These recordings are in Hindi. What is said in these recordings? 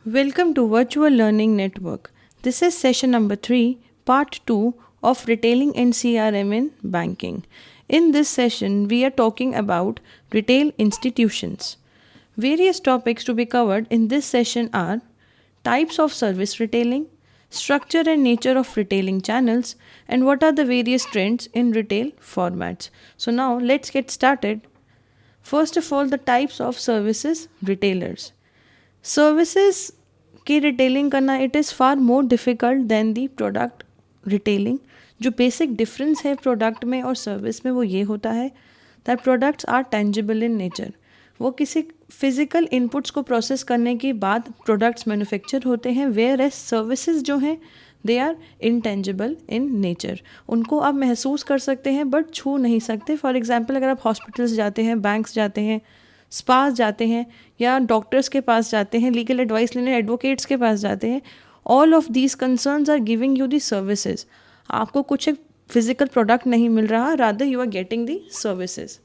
Welcome to Virtual Learning Network. This is session number 3, part 2 of Retailing and CRM in Banking. In this session, we are talking about retail institutions. Various topics to be covered in this session are types of service retailing, structure and nature of retailing channels, and what are the various trends in retail formats. So, now let's get started. First of all, the types of services retailers. Services की रिटेलिंग करना it is far more difficult than the product retailing. जो बेसिक डिफरेंस है प्रोडक्ट में और सर्विस में वो ये होता है that products are tangible in nature. वो किसी फिजिकल इनपुट्स को प्रोसेस करने के बाद प्रोडक्ट्स मैन्युफैक्चर होते हैं, वेयर एज सर्विसेज जो हैं they are intangible in nature. उनको आप महसूस कर सकते हैं बट छू नहीं सकते. फॉर एग्जांपल अगर आप हॉस्पिटल्स जाते हैं, बैंक्स जाते हैं, स्पास जाते हैं या डॉक्टर्स के पास जाते हैं, लीगल एडवाइस लेने एडवोकेट्स के पास जाते हैं, all of these concerns are giving you the services. आपको कुछ एक फिजिकल प्रोडक्ट नहीं मिल रहा, rather you are getting the services.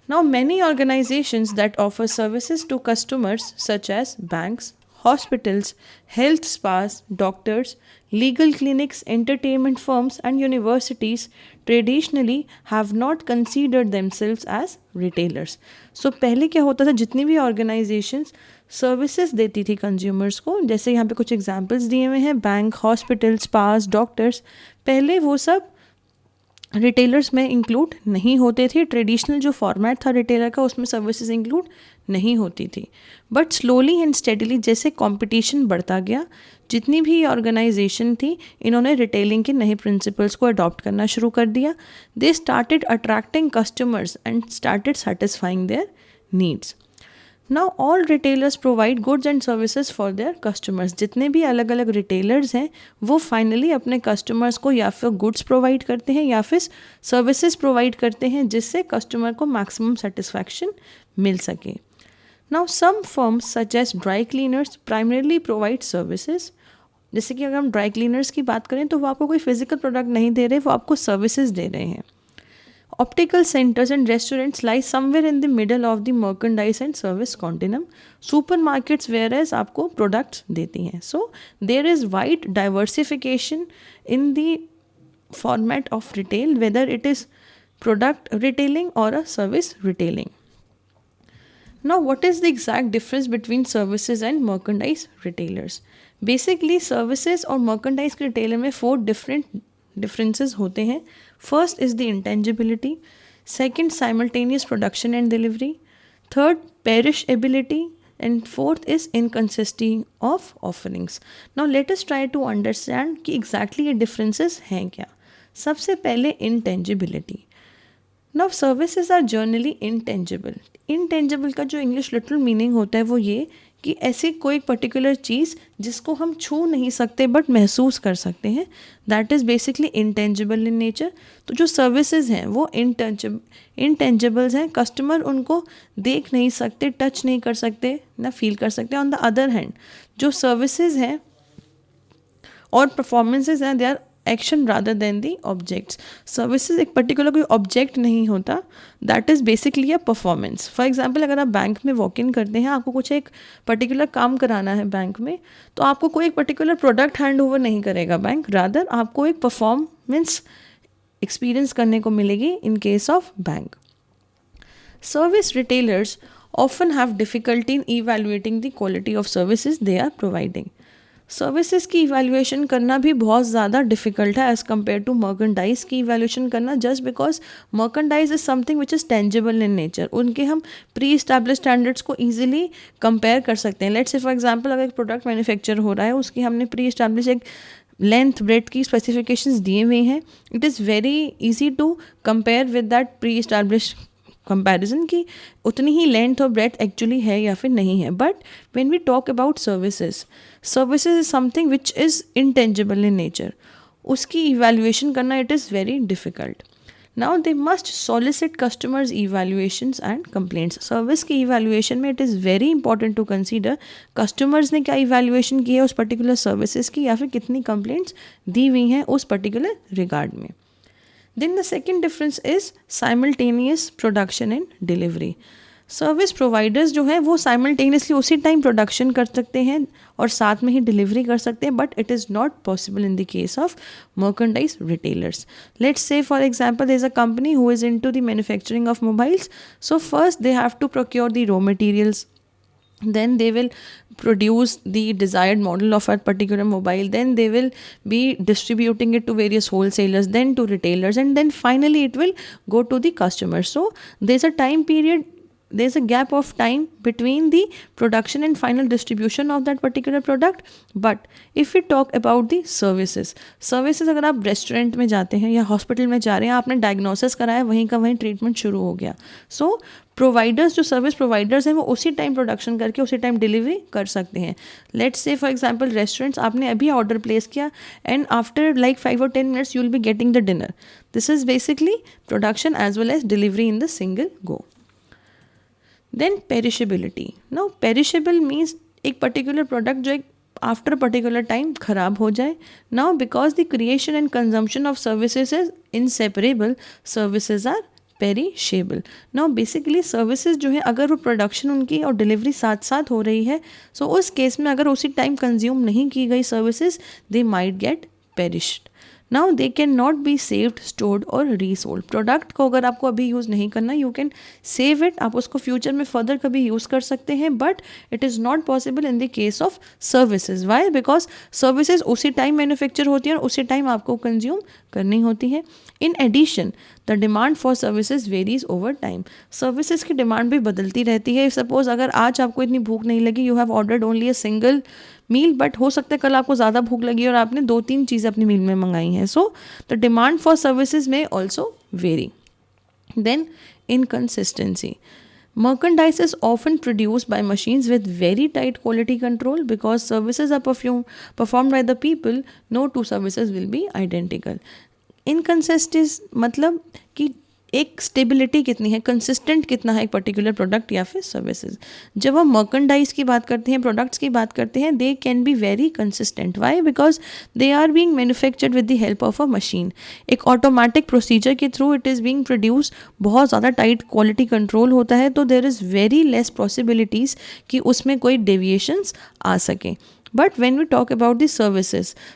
Now, many organizations that offer services to customers, such as banks, hospitals, health spas, doctors, legal clinics, entertainment firms, and universities, traditionally have not considered themselves as retailers. So, पहले क्या होता था, जितनी भी organizations सर्विसेज देती थी कंज्यूमर्स को, जैसे यहाँ पे कुछ एग्जांपल्स दिए हुए हैं, बैंक, हॉस्पिटल, स्पास, डॉक्टर्स, पहले वो सब रिटेलर्स में इंक्लूड नहीं होते थे. ट्रेडिशनल जो फॉर्मेट था रिटेलर का उसमें सर्विसेज इंक्लूड नहीं होती थी. बट स्लोली एंड स्टेडीली जैसे कंपटीशन बढ़ता गया, जितनी भी ऑर्गेनाइजेशन थी इन्होंने रिटेलिंग के नए प्रिंसिपल्स को अडॉप्ट करना शुरू कर दिया. They started attracting customers and started satisfying there needs. Now all retailers provide goods and services for their customers. जितने भी अलग अलग रिटेलर्स हैं वो फाइनली अपने कस्टमर्स को या फिर गुड्स प्रोवाइड करते हैं या फिर सर्विसेज प्रोवाइड करते हैं जिससे कस्टमर को मैक्सिमम सेटिस्फैक्शन मिल सके. Now some firms such as dry cleaners primarily provide services. जैसे कि अगर हम ड्राई क्लीनर्स की बात करें तो वो आपको कोई फिजिकल प्रोडक्ट नहीं दे रहे, वो आपको सर्विसेज दे रहे हैं. Optical centers and restaurants lie somewhere in the middle of the merchandise and service continuum. Supermarkets whereas आपको products देती हैं. So there is wide diversification in the format of retail, whether it is product retailing or a service retailing. Now, what is the exact difference between services and merchandise retailers? Basically, services और merchandise retailer में 4 different differences होते हैं. First is the intangibility, second simultaneous production and delivery, third perishability, and fourth is inconsistency of offerings. Now let us try to understand कि exactly ये differences हैं क्या. सबसे पहले intangibility. Now services are generally intangible. Intangible का जो इंग्लिश लिटरल मीनिंग होता है वो ये कि ऐसी कोई पर्टिकुलर चीज़ जिसको हम छू नहीं सकते बट महसूस कर सकते हैं, that is basically intangible in nature. तो जो सर्विसेज हैं वो इंटेंजिबल्स हैं. कस्टमर उनको देख नहीं सकते, टच नहीं कर सकते, ना फील कर सकते. ऑन द अदर हैंड जो सर्विसेज हैं और परफॉर्मेंसेज हैं they are action rather than the objects. Services एक पर्टिकुलर कोई ऑब्जेक्ट नहीं होता, that is basically a performance. For example अगर आप बैंक में वॉक इन करते हैं, आपको कुछ एक पर्टिकुलर काम कराना है बैंक में, तो आपको कोई एक पर्टिकुलर प्रोडक्ट हैंड ओवर नहीं करेगा बैंक, रादर आपको एक परफॉर्मेंस एक्सपीरियंस करने को मिलेगी in case of bank. Service retailers often have difficulty in evaluating the quality of services they are providing. Services की इवैल्यूएशन करना भी बहुत ज़्यादा डिफिकल्ट है एज़ कम्पेयर टू मर्केंडाइज की इवैल्यूएशन करना, just because merchandise is something which is tangible in nature. उनके हम प्री इस्टेब्लिश स्टैंडर्ड्स को ईजिली कंपेयर कर सकते हैं. लेट्स से फॉर एग्जांपल अगर एक प्रोडक्ट मैन्युफैक्चर हो रहा है, उसकी हमने प्री इस्टेब्लिश एक लेंथ ब्रेथ की स्पेसिफिकेशंस दिए हुए हैं, it is very easy to compare with that pre establish comparison की उतनी ही लेंथ और ब्रेथ एक्चुअली है या फिर नहीं है. But when we talk about services, services is something which is intangible in nature. उसकी इवैल्यूएशन करना it is very difficult. Now they must solicit customers evaluations and complaints. Service की इवैल्यूएशन में it is very important to consider customers ने क्या इवैल्यूएशन की है उस पर्टिकुलर सर्विसेज की, या फिर कितनी कंप्लेंट्स दी हुई हैं उस पर्टिकुलर रिगार्ड में. Then the second difference is simultaneous production and delivery. Service providers जो है वो साइमल्टेनियसली उसी टाइम प्रोडक्शन कर सकते हैं और साथ में ही डिलीवरी कर सकते हैं, but it is not possible in the case of merchandise retailers. Let's say for example there is a company who is into the manufacturing of mobiles. So first they have to procure the raw materials, then they will produce the desired model of a particular mobile, then they will be distributing it to various wholesalers, then to retailers, and then finally it will go to the customer. So there's a time period, there's a gap of time between the production and final distribution of that particular product. But if we talk about the services अगर आप रेस्टोरेंट में जाते हैं या हॉस्पिटल में जा रहे हैं, आपने डायग्नोसिस कराया, वहीं का वहीं ट्रीटमेंट शुरू हो गया. सो प्रोवाइडर्स जो सर्विस प्रोवाइडर्स हैं वो उसी टाइम प्रोडक्शन करके उसी टाइम डिलीवरी कर सकते हैं. Let's say for example restaurants, आपने अभी ऑर्डर प्लेस किया and after like 5 or 10 minutes you will be getting the dinner. This is basically production as well as delivery in the single go. Then perishability. Now perishable means एक particular product जो एक after a particular time खराब हो जाए. Now because the creation and consumption of services is inseparable, services are perishable. Now basically services जो है अगर वो production उनकी और delivery साथ साथ हो रही है, so उस केस में अगर उसी time consume नहीं की गई services, they might get perished. Now they can not be saved, stored और रीसोल्ड. प्रोडक्ट को अगर आपको अभी यूज़ नहीं करना, यू कैन सेव इट, आप उसको फ्यूचर में फर्दर कभी यूज़ कर सकते हैं, but it is not possible in the case of services. Why? Because services उसी टाइम मैन्युफैक्चर होती है और उसी टाइम आपको कंज्यूम करनी होती है. In addition the demand for services varies over time. Services की डिमांड भी बदलती रहती है. सपोज अगर आज आपको इतनी भूख नहीं लगी, you have ordered only a single meal, but हो सकता है कल आपको ज़्यादा भूख लगी और आपने 2-3 चीज़ें अपनी मील में मंगाई हैं. So the demand for services में also vary. Then inconsistency. Merchandise is often produced by machines with very tight quality control. Because services are performed by the people, no two services will be identical. Inconsistency मतलब कि एक स्टेबिलिटी कितनी है, कंसिस्टेंट कितना है एक पर्टिकुलर प्रोडक्ट या फिर सर्विसेज. जब हम मर्केंडाइज की बात करते हैं, प्रोडक्ट्स की बात करते हैं, they can be very consistent. Why? Because they are being manufactured with the help of a machine. एक ऑटोमेटिक प्रोसीजर के through it is being produce. बहुत ज़्यादा टाइट क्वालिटी कंट्रोल होता है, तो there is very less possibilities कि उसमें कोई डेविएशंस आ सकें. But when we talk about the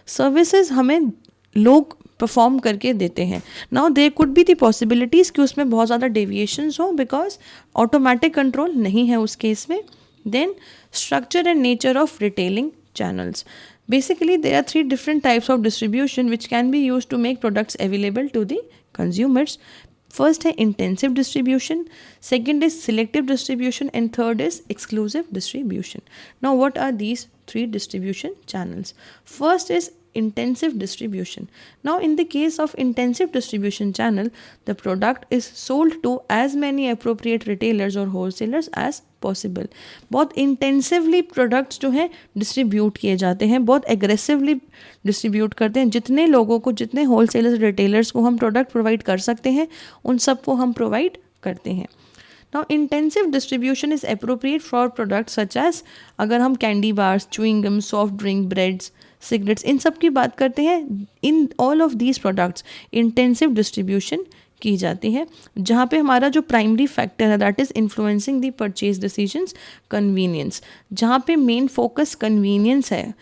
services हमें लोग परफॉर्म करके देते हैं. Now there could be the possibilities कि उसमें बहुत ज़्यादा डेविएशंस हो, बिकॉज ऑटोमेटिक कंट्रोल नहीं है उस केस में. Then structure and nature of retailing channels. Basically, there are 3 different types of distribution which can be used to make products available to the consumers. First है intensive distribution, second is selective distribution, and third is exclusive distribution. Now, what are these 3 distribution channels? First is intensive distribution. Now, in the case of intensive distribution channel, the product is sold to as many appropriate retailers or wholesalers as possible. बहुत इंटेंसिवली प्रोडक्ट्स जो हैं डिस्ट्रीब्यूट किए जाते हैं, बहुत एग्रेसिवली डिस्ट्रीब्यूट करते हैं. जितने लोगों को, जितने होलसेलर्स रिटेलर्स को हम प्रोडक्ट प्रोवाइड कर सकते हैं, उन सबको हम प्रोवाइड करते हैं. Now, intensive distribution is appropriate for products such as, अगर हम candy bars, chewing gum, soft drink, breads, cigarettes, इन सब की बात करते हैं, in all of these products intensive distribution की जाती है, जहाँ पे हमारा जो प्राइमरी फैक्टर है that is influencing the purchase decisions, convenience. जहाँ पे मेन फोकस कन्वीनियंस है.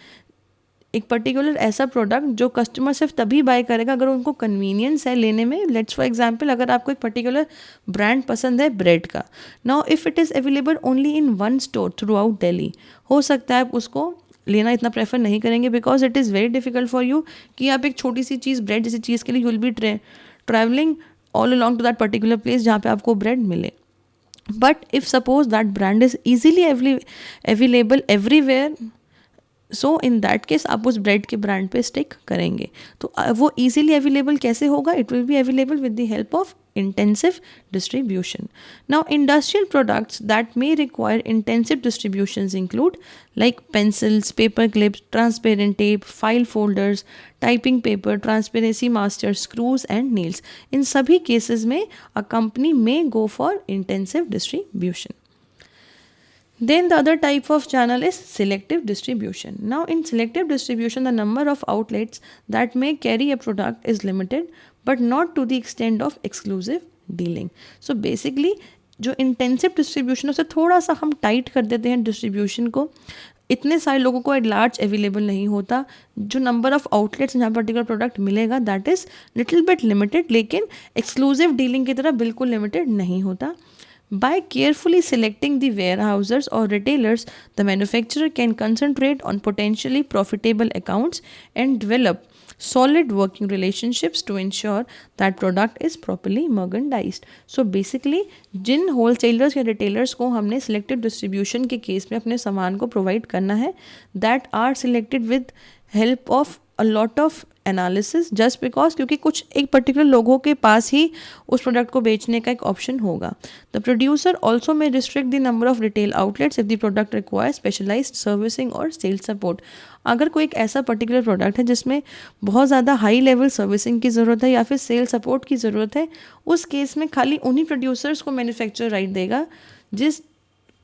एक पर्टिकुलर ऐसा प्रोडक्ट जो कस्टमर सिर्फ तभी बाय करेगा अगर उनको कन्वीनियंस है लेने में. लेट्स फॉर एग्जांपल, अगर आपको एक पर्टिकुलर ब्रांड पसंद है ब्रेड का, now if it is available only in one store through out Delhi, हो सकता है आप उसको लेना इतना प्रेफर नहीं करेंगे, because it is very difficult for you कि आप एक छोटी सी चीज़, ब्रेड जैसी चीज़ के लिए you will be travelling all along to that particular place जहाँ पे आपको ब्रेड मिले. But if suppose that brand is easily available everywhere, so in that case आप उस ब्रेड के ब्रांड पे स्टिक करेंगे. तो वो इजीली अवेलेबल कैसे होगा? It will be available with the help of intensive distribution. Now, industrial products that may require intensive distributions include like pencils, paper clips, transparent tape, file folders, typing paper, transparency masters, screws and nails. In सभी cases में a company may go for intensive distribution. Then the other type of channel is selective distribution. Now, in selective distribution, the number of outlets that may carry a product is limited, but not to the extent of exclusive dealing. So basically, जो इंटेंसिव डिस्ट्रीब्यूशन उसे थोड़ा सा हम टाइट कर देते हैं डिस्ट्रीब्यूशन को, इतने सारे लोगों को एट लार्ज अवेलेबल नहीं होता, जो नंबर ऑफ आउटलेट्स जहाँ पर्टिकुलर प्रोडक्ट मिलेगा that is little bit limited, लेकिन एक्सक्लूसिव डीलिंग की तरह बिल्कुल लिमिटेड नहीं होता. By carefully selecting the warehouses or retailers, the manufacturer can concentrate on potentially profitable accounts and develop solid working relationships to ensure that product is properly merchandised. So basically Jin wholesalers या retailers को हमने selective distribution के केस में अपने सामान को provide करना है, that are selected with help of a lot of analysis just because, क्योंकि कुछ एक पर्टिकुलर लोगों के पास ही उस प्रोडक्ट को बेचने का एक ऑप्शन होगा. The producer also may restrict the number of retail outlets if the product require specialized servicing और सेल्स सपोर्ट. अगर कोई एक ऐसा पर्टिकुलर प्रोडक्ट है जिसमें बहुत ज़्यादा हाई लेवल सर्विसिंग की ज़रूरत है या फिर सेल सपोर्ट की ज़रूरत है, उस केस में खाली उन्हीं प्रोड्यूसर्स को मैन्युफैक्चर राइट देगा, जिस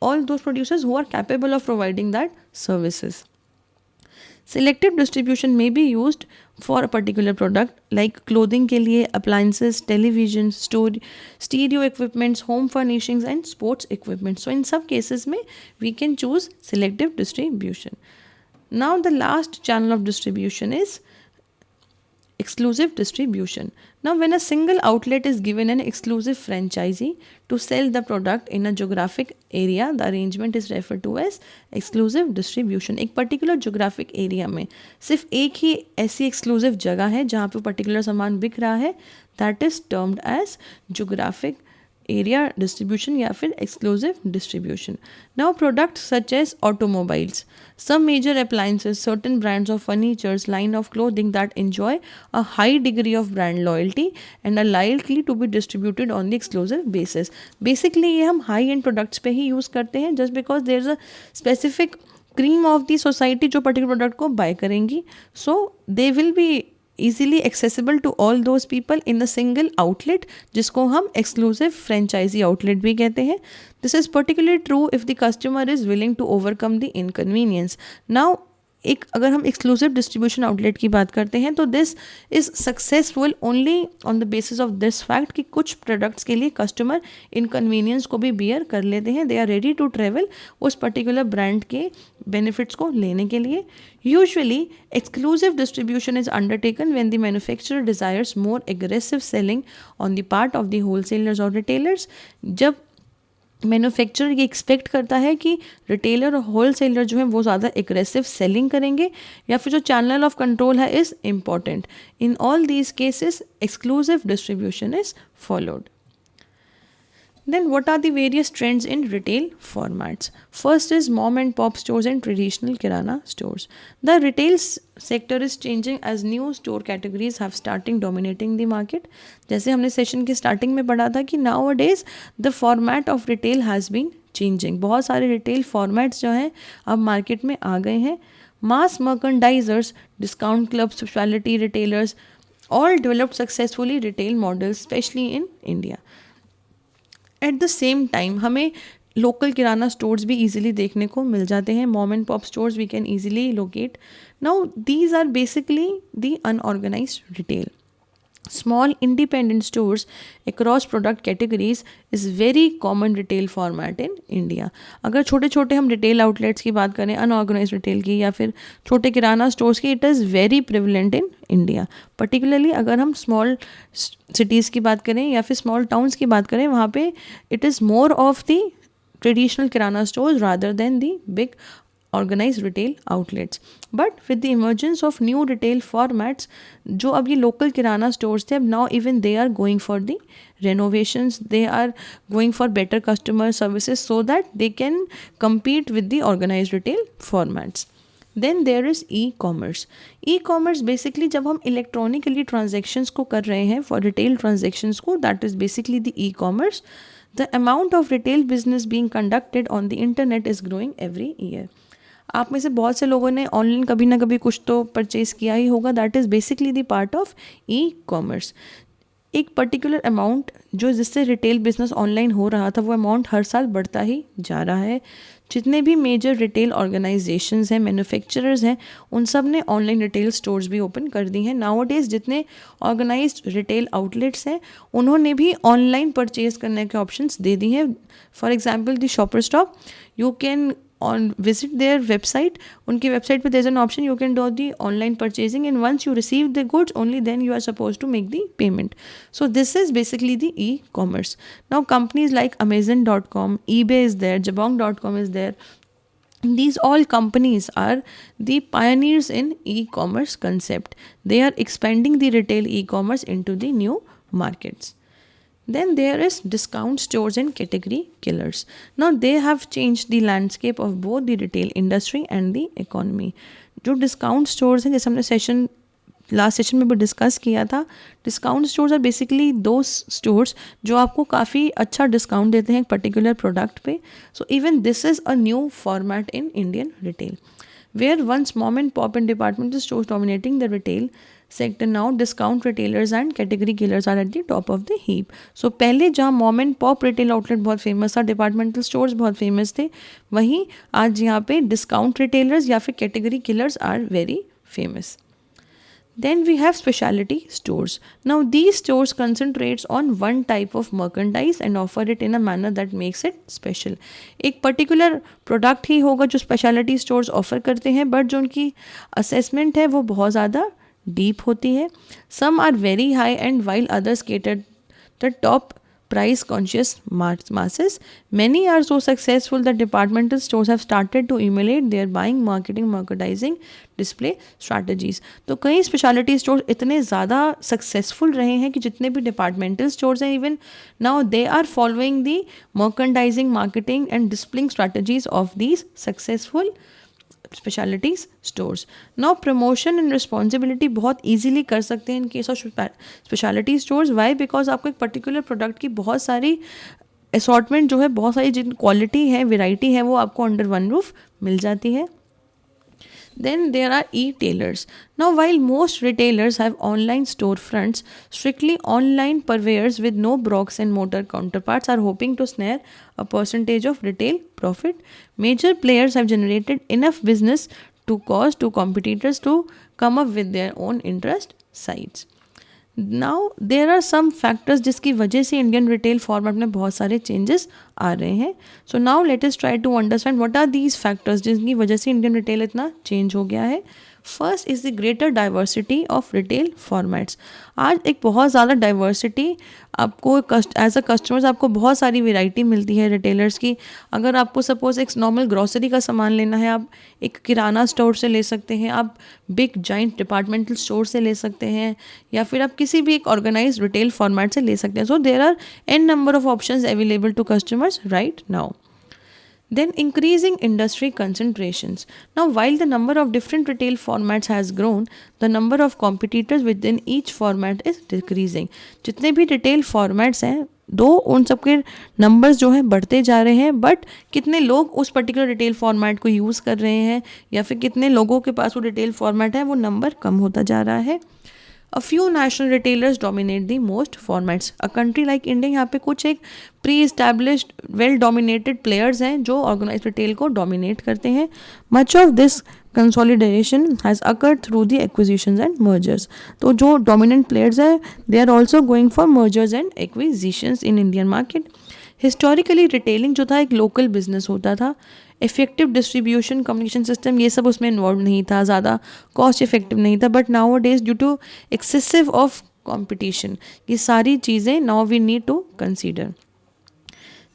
all those producers who are capable of providing that services. Selective distribution may be used for a particular product like clothing के लिए, appliances, television, stereo equipments, home furnishings and sports equipment. So in some cases में we can choose selective distribution. Now the last channel of distribution is exclusive distribution. Now when a single outlet is given an exclusive franchisee to sell the product in a geographic area, the arrangement is referred to as exclusive distribution. एक particular geographic area में सिर्फ एक ही ऐसी exclusive जगह है जहाँ पे particular सामान बिक रहा है, that is termed as geographic area distribution या फिर exclusive distribution. Now products such as automobiles, some major appliances, certain brands of furnitures, line of clothing that enjoy a high degree of brand loyalty and are likely to be distributed on the exclusive basis. Basically ये हम high end products पे ही use करते हैं just because there is a specific cream of the society जो particular product को buy करेंगी, so they will be easily accessible to all those people in a single outlet जिसको हम exclusive franchisee outlet भी कहते हैं. This is particularly true if the customer is willing to overcome the inconvenience. Now एक अगर हम एक्सक्लूसिव डिस्ट्रीब्यूशन आउटलेट की बात करते हैं तो this is successful only on the basis of this fact कि कुछ प्रोडक्ट्स के लिए कस्टमर इनकन्वीनियंस को भी बियर कर लेते हैं, they are ready to travel उस पर्टिकुलर ब्रांड के बेनिफिट्स को लेने के लिए. Usually exclusive distribution is undertaken when the manufacturer desires more aggressive selling on the part of the wholesalers और रिटेलर्स. जब मैन्युफैक्चरर ये एक्सपेक्ट करता है कि रिटेलर और होलसेलर जो है वो ज़्यादा एग्रेसिव सेलिंग करेंगे या फिर जो चैनल ऑफ कंट्रोल है is important. In all these cases exclusive distribution is followed. Then what are the various trends in retail formats? First is mom and pop stores and traditional kirana stores. The retail sector is changing as new store categories have starting dominating the market. जैसे हमने सेशन की स्टार्टिंग में पढ़ा था कि nowadays the format of retail has been changing. बहुत सारे रिटेल फॉर्मेट्स जो हैं अब मार्केट में आ गए हैं. Mass merchandisers, discount clubs, specialty retailers all developed successfully retail models, especially in India. At the same time हमें लोकल किराना स्टोर्स भी ईजिली देखने को मिल जाते हैं. Mom and pop stores we can easily locate. Now these are basically the unorganized retail. Small independent stores across product categories is very common retail format in India. अगर छोटे छोटे हम रिटेल आउटलेट्स की बात करें, अनऑर्गेनाइज रिटेल की या फिर छोटे किराना स्टोर्स की, it is very prevalent in India. Particularly अगर हम स्मॉल सिटीज़ की बात करें या फिर स्मॉल टाउन्स की बात करें, वहाँ पे it is more of the traditional kirana stores rather than the big organized retail outlets. But with the emergence of new retail formats, जो अब ये local किराना stores थे, अब now even they are going for the renovations, they are going for better customer services so that they can compete with the organized retail formats. Then there is e-commerce. E-commerce basically जब हम electronically transactions को कर रहे हैं for retail transactions को, that is basically the e-commerce. The amount of retail business being conducted on the internet is growing every year. आप में से बहुत से लोगों ने ऑनलाइन कभी ना कभी कुछ तो परचेज किया ही होगा. That is basically the part of e commerce. एक पर्टिकुलर अमाउंट जो जिससे रिटेल बिजनेस ऑनलाइन हो रहा था वो अमाउंट हर साल बढ़ता ही जा रहा है। जितने भी मेजर रिटेल ऑर्गेनाइजेशंस हैं, मैन्युफैक्चरर्स हैं, उन सब ने ऑनलाइन रिटेल स्टोर्स भी ओपन कर दी हैं। नाउअडेज जितने ऑर्गेनाइज्ड रिटेल आउटलेट्स हैं उन्होंने भी ऑनलाइन परचेज करने के ऑप्शंस दे दी हैं। For example the shopper stop, you can on visit their website, उनकी वेबसाइट पे there's an option you can do the online purchasing, and once you receive the goods only then you are supposed to make the payment. So this is basically the e-commerce. Now companies like Amazon.com, eBay is there, Jabong.com is there. These all companies are the pioneers in e-commerce concept. They are expanding the retail e-commerce into the new markets. Then there is discount stores and category killers. Now they have changed the landscape of both the retail industry and the economy. जो discount stores हैं, जैसे हमने लास्ट सेशन में भी डिस्कस किया था, डिस्काउंट स्टोर्स आर बेसिकली दो स्टोर्स जो आपको काफ़ी अच्छा डिस्काउंट देते हैं एक पर्टिकुलर प्रोडक्ट पे. So even this is a new format in Indian retail, where once mom and pop and departmental stores dominating the retail sector, now discount retailers and category killers are at the top of the heap. So पहले जहाँ mom and pop retail outlet बहुत फेमस था, departmental stores बहुत फेमस थे, वहीं आज यहाँ पे discount retailers या फिर category killers are very famous. Then we have specialty stores. Now these stores concentrates on one type of merchandise and offer it in a manner that makes it special. एक particular product ही होगा जो specialty stores offer करते हैं, but जो उनकी assessment है वो बहुत ज़्यादा deep होती है. Some are very high and while others cater the top price conscious masses. Many are so successful that departmental stores have started to emulate their buying, marketing, merchandising, display strategies. तो कई स्पेशलिटी स्टोर्स इतने ज़्यादा सक्सेसफुल रहे हैं कि जितने भी डिपार्टमेंटल स्टोर्स हैं, even now they are following the merchandising, marketing and displaying strategies of these successful specialities stores. Now promotion and responsibility बहुत ईजिली कर सकते हैं in case of speciality stores. Why? Because आपको एक पर्टिकुलर प्रोडक्ट की बहुत सारी असॉर्टमेंट जो है, बहुत सारी जिन क्वालिटी है, वेराइटी है, वो आपको अंडर वन रूफ मिल जाती है. Then there are e-tailers. Now while most retailers have online storefronts, strictly online purveyors with no bricks and mortar counterparts are hoping to snare a percentage of retail profit. Major players have generated enough business to cause two competitors to come up with their own interest sites. Now there are some factors जिसकी वजह से इंडियन रिटेल फॉर्मेट में बहुत सारे चेंजेस आ रहे हैं. So now let us try to understand what are these factors जिनकी वजह से इंडियन रिटेल इतना चेंज हो गया है. First is the greater diversity of retail formats. आज एक बहुत ज़्यादा डाइवर्सिटी आपको एज अ कस्टमर्स आपको बहुत सारी वेराइटी मिलती है रिटेलर्स की. अगर आपको सपोज एक नॉर्मल ग्रॉसरी का सामान लेना है, आप एक किराना स्टोर से ले सकते हैं, आप बिग जाइंट डिपार्टमेंटल स्टोर से ले सकते हैं, या फिर आप किसी भी एक ऑर्गेनाइज रिटेल फॉर्मेट से ले सकते हैं. So there are an number of options available to customers right now. Then increasing industry concentrations. Now while the number of different retail formats has grown, the number of competitors within each format is decreasing. जितने भी retail formats हैं, दो उन सब के नंबर्स जो हैं बढ़ते जा रहे हैं, बट कितने लोग उस पर्टिकुलर रिटेल फॉर्मेट को यूज़ कर रहे हैं या फिर कितने लोगों के पास वो रिटेल फॉर्मेट है, वो नंबर कम होता जा रहा है. A few national retailers dominate the most formats. A country like India, यहाँ पे कुछ एक pre-established, well-dominated players हैं जो organized retail को dominate करते हैं. Much of this consolidation has occurred through the acquisitions and mergers. तो जो dominant players हैं, they are also going for mergers and acquisitions in Indian market. Historically retailing जो था एक लोकल बिजनेस होता था. इफेक्टिव डिस्ट्रीब्यूशन, कम्युनिकेशन सिस्टम, ये सब उसमें इन्वॉल्व नहीं था, ज़्यादा कॉस्ट इफेक्टिव नहीं था. But nowadays due to excessive of competition, ये सारी चीज़ें now we need to consider.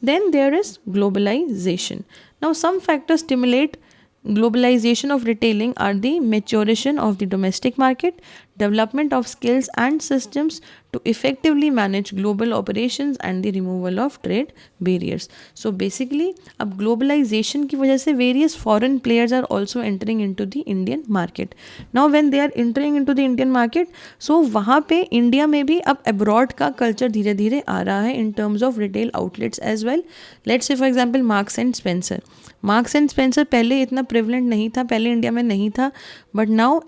Then there is globalization. Now some factors stimulate globalization of retailing are the maturation of the domestic market, development of skills and systems to effectively manage global operations, and the removal of trade barriers. So basically अब globalization की वजह से various foreign players are also entering into the Indian market. Now when they are entering into the Indian market, so वहाँ पे इंडिया में भी अब abroad का culture धीरे धीरे आ रहा है in terms of retail outlets as well. Let's say for example Marks and Spencer. Marks and Spencer पहले इतना प्रिवलेंट नहीं था, पहले इंडिया में नहीं था, but now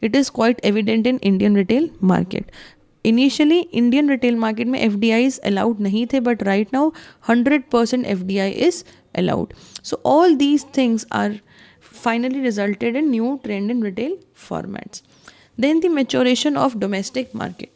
it is quite evident in Indian retail market. Initially Indian retail market में FDIs अलाउड नहीं थे, but right now 100% FDI is allowed. So all these things are finally resulted in new trend in retail formats. Then the maturation of domestic market.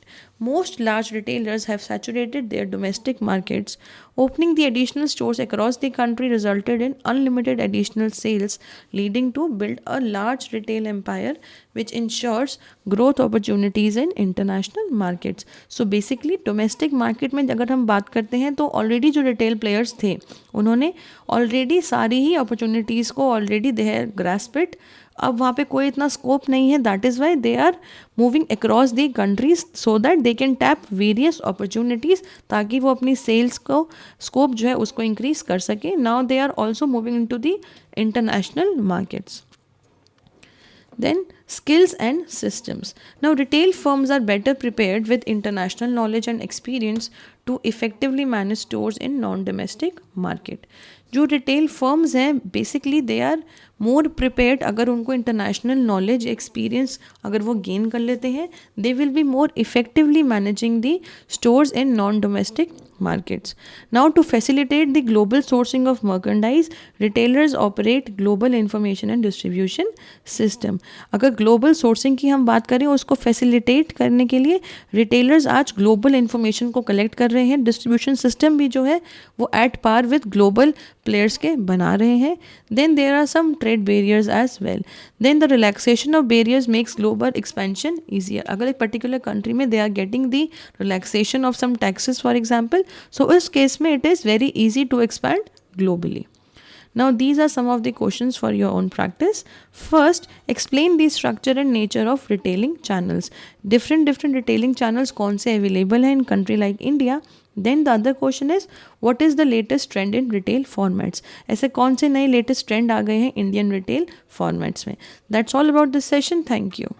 Most large retailers have saturated their domestic markets. Opening the additional stores across the country resulted in unlimited additional sales, leading to build a large retail empire which ensures growth opportunities in international markets. So basically domestic market में अगर हम बात करते हैं तो already जो retail players थे उन्होंने already सारी ही opportunities को already they have grasped it. अब वहाँ पे कोई इतना स्कोप नहीं है, that is why they are moving across the countries so that they can tap various opportunities, ताकि वो अपनी सेल्स को स्कोप जो है उसको इंक्रीज कर सके. Now they are also moving into the international markets. Then skills and systems. Now retail firms are better prepared with international knowledge and experience to effectively manage stores in non-domestic market. जो रिटेल फर्म्स हैं basically they are more prepared. अगर उनको इंटरनेशनल नॉलेज एक्सपीरियंस अगर वो गेन कर लेते हैं, they will be more effectively managing the stores in non domestic markets. Now to facilitate the global sourcing of merchandise, retailers operate global information and distribution system. अगर global sourcing की हम बात करें उसको facilitate करने के लिए retailers आज global information को collect कर रहे हैं. distribution system भी जो है वो at par with global players के बना रहे हैं. Then there are some trade barriers as well. Then the relaxation of barriers makes global expansion easier. अगर एक particular country में they are getting the relaxation of some taxes for example, so इस case में it is very easy to expand globally. Now these are some of the questions for your own practice. First, explain the structure and nature of retailing channels. Different retailing channels कौन से available हैं in country like India. Then the other question is what is the latest trend in retail formats. ऐसे कौन से नए latest trend आ गए हैं Indian retail formats में. That's all about this session. Thank you.